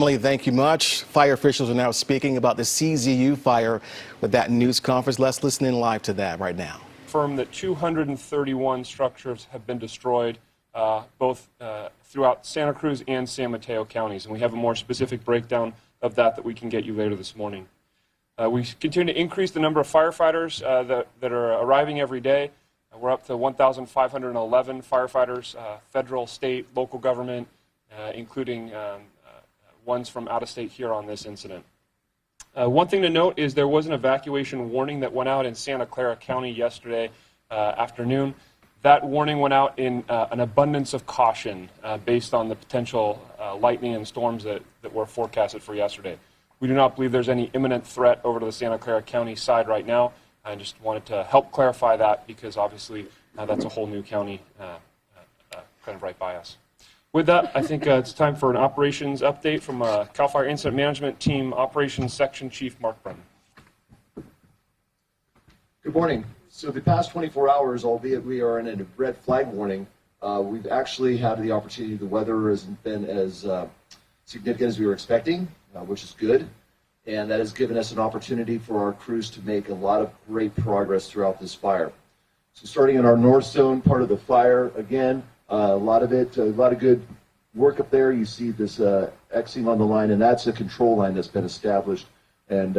Emily, thank you much. Fire officials are now speaking about the CZU fire with that news conference. Let's listen in live to that right now. Confirmed that 231 structures have been destroyed, both throughout Santa Cruz and San Mateo counties, and we have a more specific breakdown of that we can get you later this morning. We continue to increase the number of firefighters that are arriving every day. We're up to 1,511 firefighters, federal, state, local government, including ones from out of state here on this incident. One thing to note is there was an evacuation warning that went out in Santa Clara County yesterday afternoon. That warning went out in an abundance of caution based on the potential lightning and storms that were forecasted for yesterday. We do not believe there's any imminent threat over to the Santa Clara County side right now. I just wanted to help clarify that because obviously that's a whole new county kind of right by us. With that, I think it's time for an operations update from CAL FIRE Incident Management Team Operations Section Chief Mark Brennan. Good morning. So the past 24 hours, albeit we are in a red flag warning, we've actually had the opportunity. The weather hasn't been as significant as we were expecting, which is good. And that has given us an opportunity for our crews to make a lot of great progress throughout this fire. So starting in our north zone part of the fire, again, a lot of good work up there. You see this Xing on the line, and that's a control line that's been established and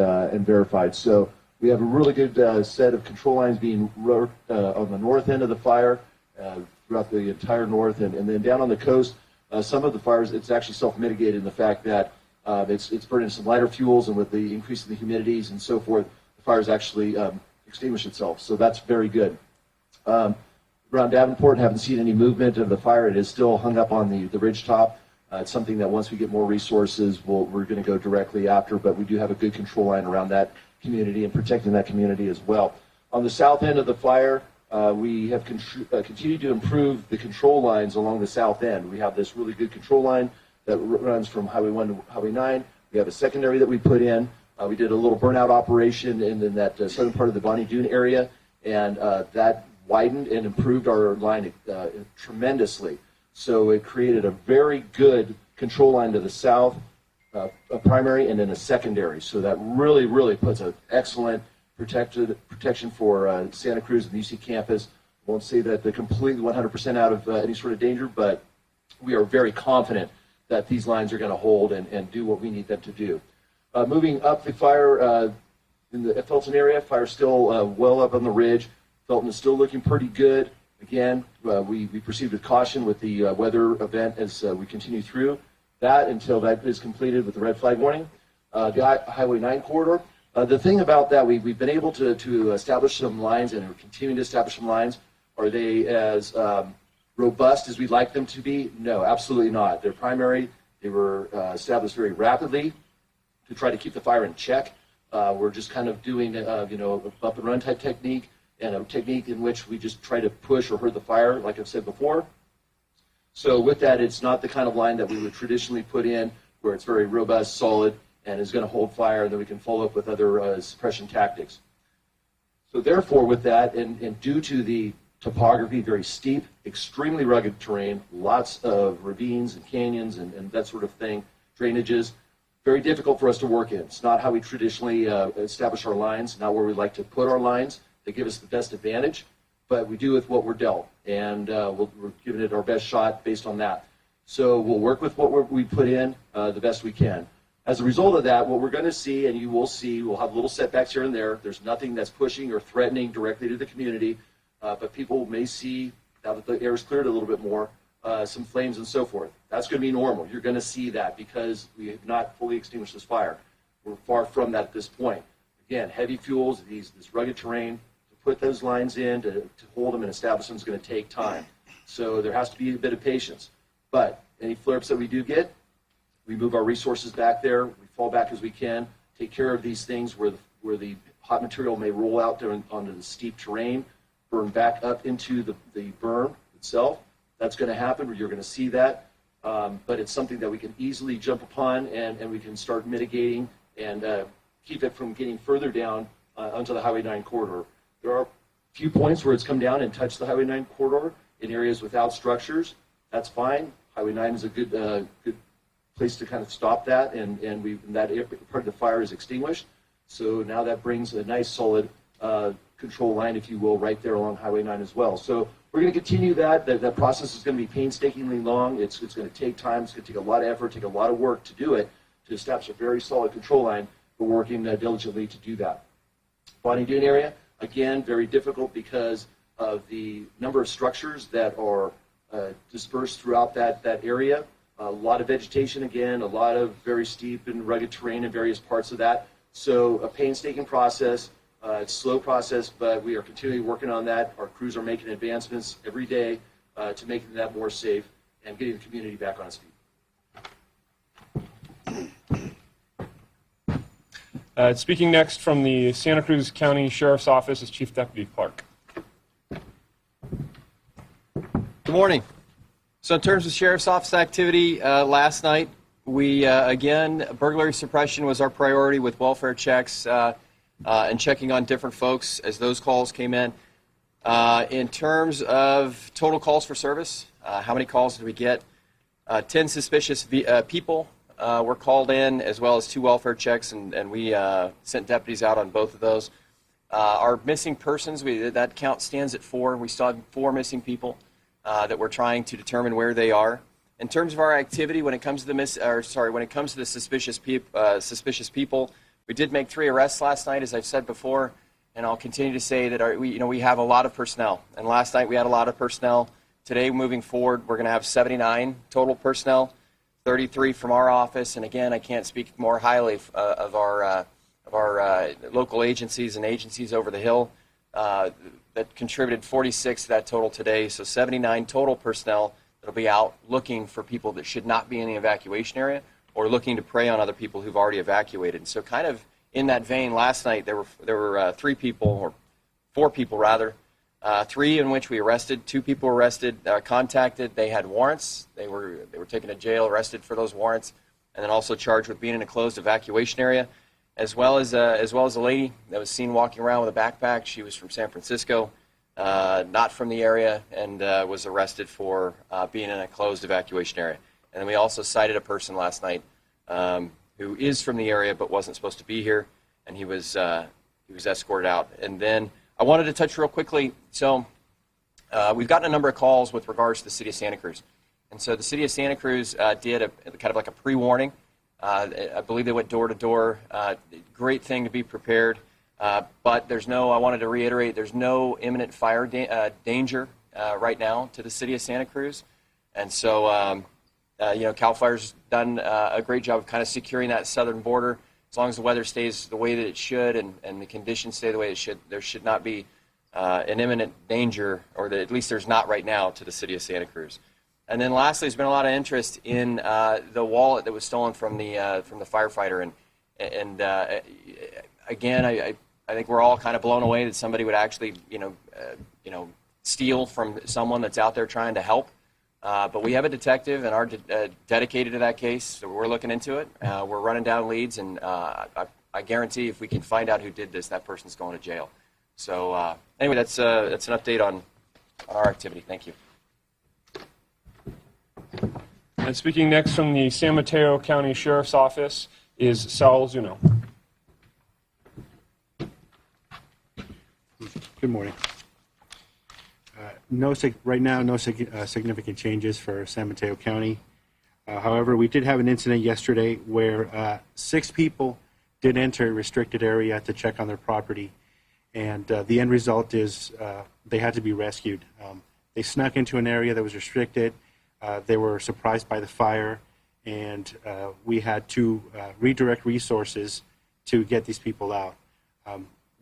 verified. So we have a really good set of control lines being worked on the north end of the fire throughout the entire north, and then down on the coast, some of the fires, it's actually self-mitigated in the fact that it's burning some lighter fuels, and with the increase in the humidities and so forth, the fire's actually extinguished itself. So that's very good. Around Davenport, haven't seen any movement of the fire. It is still hung up on the ridge top. It's something that once we get more resources, we're going to go directly after, but we do have a good control line around that community and protecting that community as well. On the south end of the fire, we have continued to improve the control lines along the south end. We have this really good control line that runs from Highway 1 to Highway 9. We have a secondary that we put in. We did a little burnout operation in that southern part of the Bonnie Doon area, and that widened and improved our line tremendously. So it created a very good control line to the south, a primary, and then a secondary. So that really, really puts an excellent protection for Santa Cruz and the UC campus. I won't say that they're completely 100% out of any sort of danger, but we are very confident that these lines are going to hold and do what we need them to do. Moving up the fire in the Felton area, fire still well up on the ridge. Felton is still looking pretty good. Again, we proceed with caution with the weather event as we continue through that until that is completed with the red flag warning. The Highway 9 corridor, the thing about that, we've been able to establish some lines, and we're continuing to establish some lines. Are they as robust as we'd like them to be? No, absolutely not. They're primary. They were established very rapidly to try to keep the fire in check. We're just kind of doing a bump and run type technique, and a technique in which we just try to push or hurt the fire, like I've said before. So with that, it's not the kind of line that we would traditionally put in, where it's very robust, solid, and is going to hold fire, and then we can follow up with other suppression tactics. So therefore, with that, and due to the topography, very steep, extremely rugged terrain, lots of ravines and canyons and that sort of thing, drainages, very difficult for us to work in. It's not how we traditionally establish our lines, not where we like to put our lines. They give us the best advantage, but we do with what we're dealt, and we're giving it our best shot based on that. So we'll work with what we put in the best we can. As a result of that, what we're going to see, and you will see, we'll have little setbacks here and there. There's nothing that's pushing or threatening directly to the community, but people may see, now that the air is cleared a little bit more, some flames and so forth. That's going to be normal. You're going to see that because we have not fully extinguished this fire. We're far from that at this point. Again, heavy fuels, this rugged terrain, to put those lines in, to hold them and establish them is going to take time. So there has to be a bit of patience. But any flare-ups that we do get, we move our resources back there. We fall back as we can, take care of these things where the hot material may roll out onto the steep terrain, burn back up into the berm itself. That's going to happen. You're going to see that. But it's something that we can easily jump upon, and we can start mitigating and keep it from getting further down onto the Highway 9 corridor. There are a few points where it's come down and touched the Highway 9 corridor in areas without structures. That's fine. Highway 9 is a good place place to kind of stop that, and that part of the fire is extinguished. So now that brings a nice solid control line, if you will, right there along Highway 9 as well. So we're going to continue that. That process is going to be painstakingly long. It's going to take time. It's going to take a lot of effort, take a lot of work to do it, to establish a very solid control line. We're working diligently to do that. Bonnie Doon area, again, very difficult because of the number of structures that are dispersed throughout that area. A lot of vegetation, again, a lot of very steep and rugged terrain in various parts of that. So a painstaking process. It's a slow process, but we are continually working on that. Our crews are making advancements every day to making that more safe and getting the community back on its feet. Speaking next from the Santa Cruz County Sheriff's Office is Chief Deputy Clark. Good morning. So in terms of Sheriff's Office activity, last night, we, again, burglary suppression was our priority with welfare checks and checking on different folks as those calls came in. In terms of total calls for service, how many calls did we get? 10 suspicious people were called in, as well as 2 welfare checks, and we sent deputies out on both of those. Our missing persons, that count stands at 4. We still have 4 missing people that we're trying to determine where they are. In terms of our activity, when it comes to the suspicious people, we did make 3 arrests last night, as I've said before, and I'll continue to say that we have a lot of personnel. And last night we had a lot of personnel. Today, moving forward, we're going to have 79 total personnel, 33 from our office. And again, I can't speak more highly of our local agencies and agencies over the hill that contributed 46 to that total today. So 79 total personnel that'll be out looking for people that should not be in the evacuation area, or looking to prey on other people who've already evacuated. And so kind of in that vein, last night there were 3 people, or 4 people rather, 3 in which we arrested. 2 people were arrested, contacted. They had warrants. They were taken to jail, arrested for those warrants, and then also charged with being in a closed evacuation area, as well as a lady that was seen walking around with a backpack. She was from San Francisco, not from the area, and was arrested for being in a closed evacuation area. And then we also cited a person last night who is from the area but wasn't supposed to be here, and he was escorted out. And then I wanted to touch real quickly. So we've gotten a number of calls with regards to the city of Santa Cruz, and so the city of Santa Cruz did a kind of like a pre-warning. I believe they went door to door. Great thing to be prepared, but I wanted to reiterate, there's no imminent fire danger right now to the city of Santa Cruz, and so. CAL FIRE's done a great job of kind of securing that southern border. As long as the weather stays the way that it should and the conditions stay the way it should, there should not be an imminent danger, or that at least there's not right now, to the city of Santa Cruz. And then lastly, there's been a lot of interest in the wallet that was stolen from the firefighter. And again, I think we're all kind of blown away that somebody would actually steal from someone that's out there trying to help. But we have a detective and are dedicated to that case, so we're looking into it. We're running down leads, and I guarantee if we can find out who did this, that person's going to jail. So anyway, that's an update on our activity. Thank you. And speaking next from the San Mateo County Sheriff's Office is Saul Zuno. Good morning. Right now, no significant changes for San Mateo County. However, we did have an incident yesterday where 6 people did enter a restricted area to check on their property, and the end result is they had to be rescued. They snuck into an area that was restricted. They were surprised by the fire, and we had to redirect resources to get these people out.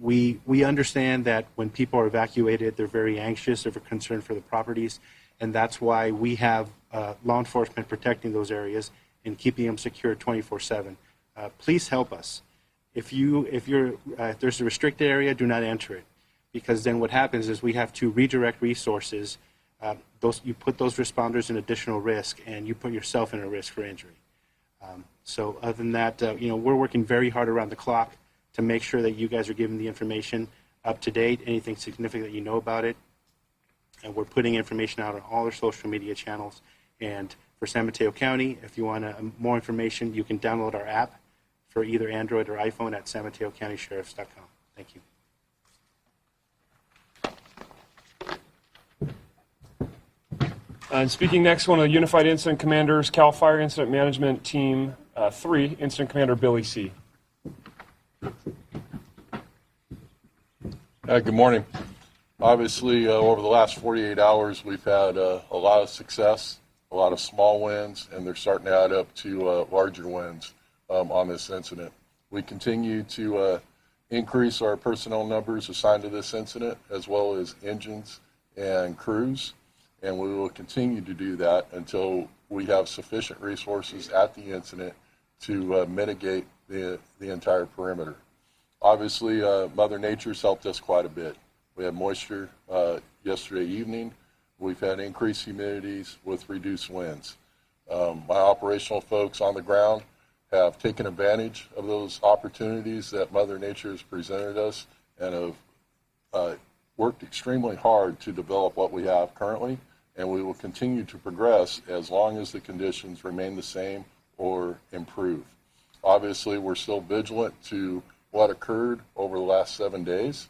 We understand that when people are evacuated, they're very anxious, they're concerned for the properties, and that's why we have law enforcement protecting those areas and keeping them secure 24/7. Please help us. If there's a restricted area, do not enter it, because then what happens is we have to redirect resources. You put those responders in additional risk, and you put yourself in a risk for injury. So other than that, we're working very hard around the clock to make sure that you guys are giving the information up to date, anything significant that you know about it. And we're putting information out on all our social media channels. And for San Mateo County. If you want more information, you can download our app for either Android or iPhone at sanmatoecountysheriffs.com. Thank you. And speaking next, one of the Unified Incident Commanders, CAL FIRE Incident Management Team 3, Incident Commander Billy C. Good morning. Obviously, over the last 48 hours, we've had a lot of success, a lot of small wins, and they're starting to add up to larger wins on this incident. We continue to increase our personnel numbers assigned to this incident, as well as engines and crews, and we will continue to do that until we have sufficient resources at the incident to mitigate the entire perimeter. Obviously, Mother Nature's helped us quite a bit. We had moisture yesterday evening. We've had increased humidities with reduced winds. My operational folks on the ground have taken advantage of those opportunities that Mother Nature has presented us and have worked extremely hard to develop what we have currently, and we will continue to progress as long as the conditions remain the same or improve. Obviously, we're still vigilant to what occurred over the last 7 days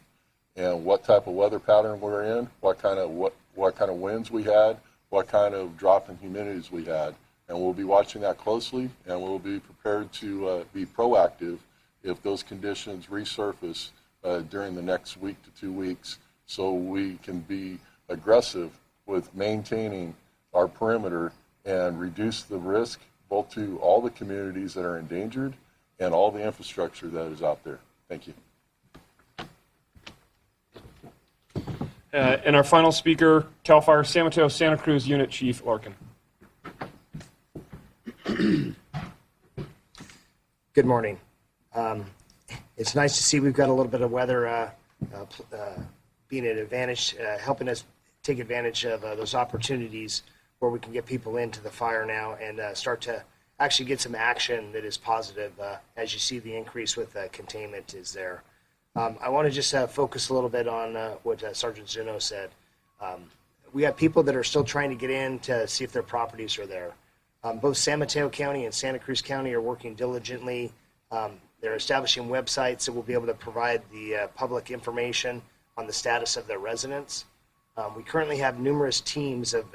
and what type of weather pattern we're in, what kind of winds we had, what kind of drop in humidities we had. And we'll be watching that closely, and we'll be prepared to be proactive if those conditions resurface during the next week to 2 weeks, so we can be aggressive with maintaining our perimeter and reduce the risk both to all the communities that are endangered and all the infrastructure that is out there. Thank you. And our final speaker, CAL FIRE San Mateo Santa Cruz Unit Chief Larkin. Good morning. It's nice to see we've got a little bit of weather being an advantage, helping us take advantage of those opportunities where we can get people into the fire now and start to actually get some action that is positive. As you see, the increase with containment is there. I want to just focus a little bit on what Sergeant Zuno said. We have people that are still trying to get in to see if their properties are there. Both San Mateo County and Santa Cruz County are working diligently. They're establishing websites that will be able to provide the public information on the status of their residents. We currently have numerous teams of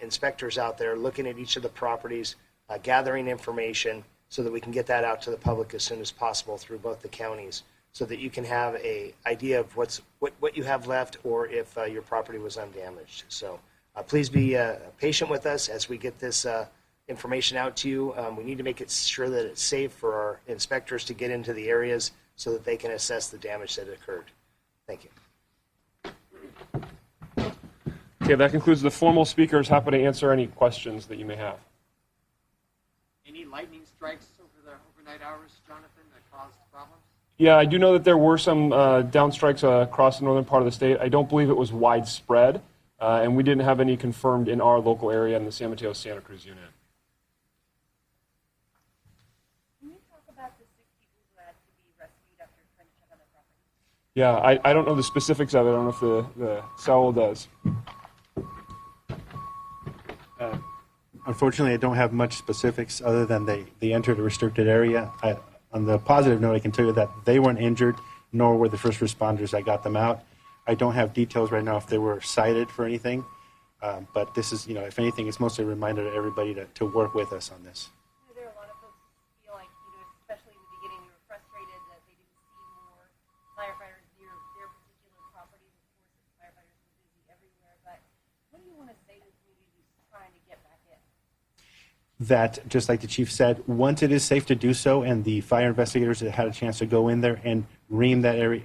inspectors out there looking at each of the properties, gathering information so that we can get that out to the public as soon as possible through both the counties, so that you can have an idea of what you have left or if your property was undamaged. So please be patient with us as we get this information out to you. We need to make it sure that it's safe for our inspectors to get into the areas so that they can assess the damage that occurred. Thank you. Okay, that concludes the formal speakers. Happy to answer any questions that you may have. Any lightning strikes over the overnight hours, Jonathan, that caused problems? Yeah, I do know that there were some downstrikes across the northern part of the state. I don't believe it was widespread, and we didn't have any confirmed in our local area in the San Mateo Santa Cruz unit. Can you talk about the 6 people who had to be rescued after trying to check on their property? Yeah, I don't know the specifics of it. I don't know if the Saul does. Unfortunately, I don't have much specifics other than they entered a restricted area. On the positive note, I can tell you that they weren't injured, nor were the first responders that got them out. I don't have details right now if they were cited for anything, but this is, if anything, it's mostly a reminder to everybody to work with us on this. There are a lot of folks who feel like, especially in the beginning, they were frustrated that they didn't see more firefighters near their particular properties. Of course, firefighters were busy everywhere, but what do you want to say to the community who's trying to get back in? That, just like the chief said, once it is safe to do so and the fire investigators have had a chance to go in there and ream that area,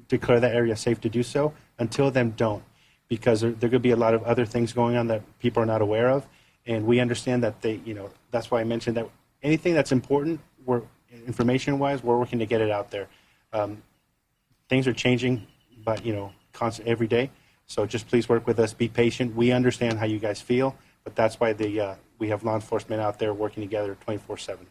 declare that area safe to do so, until then, don't. Because there could be a lot of other things going on that people are not aware of. And we understand that that's why I mentioned that anything that's important, information-wise, we're working to get it out there. Things are changing, but, constant every day. So just please work with us, be patient. We understand how you guys feel, but that's why we have law enforcement out there working together 24/7.